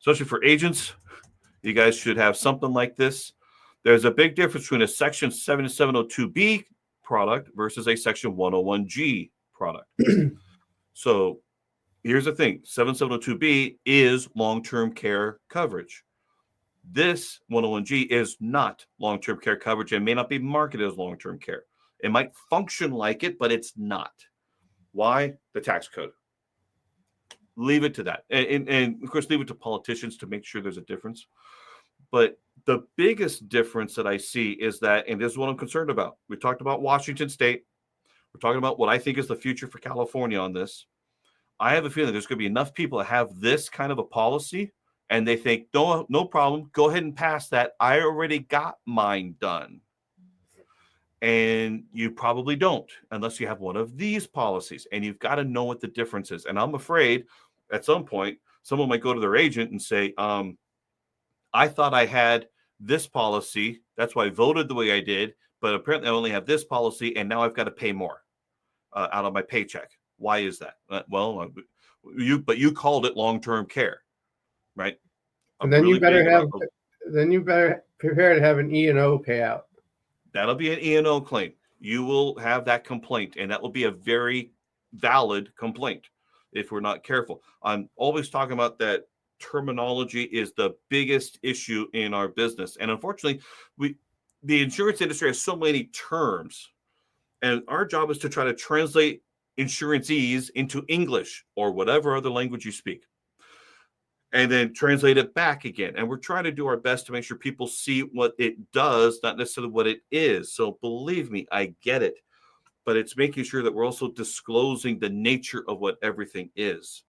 especially for agents, you guys should have something like this. There's a big difference between a Section 7702B product versus a Section 101G product. So here's the thing. 7702B is long-term care coverage. This 101G is not long-term care coverage and may not be marketed as long-term care. It might function like it, but it's not. Why? The tax code. Leave it to that. And of course, leave it to politicians to make sure there's a difference. But the biggest difference that I see is that, and this is what I'm concerned about. We talked about Washington State. We're talking about what I think is the future for California on this. I have a feeling there's going to be enough people that have this kind of a policy and they think, no problem, go ahead and pass that. I already got mine done. And you probably don't unless you have one of these policies, and you've got to know what the difference is. And I'm afraid at some point, someone might go to their agent and say, I thought I had this policy. That's why I voted the way I did. But apparently I only have this policy, and now I've got to pay more out of my paycheck. Why is that? You called it long-term care, right? And then you better prepare to have an E&O payout. That'll be an E&O claim. You will have that complaint, and that will be a very valid complaint if we're not careful. I'm always talking about that terminology is the biggest issue in our business. And unfortunately, the insurance industry has so many terms, and our job is to try to translate insuranceese into English or whatever other language you speak, and then translate it back again. And we're trying to do our best to make sure people see what it does, not necessarily what it is. So believe me, I get it. But it's making sure that we're also disclosing the nature of what everything is.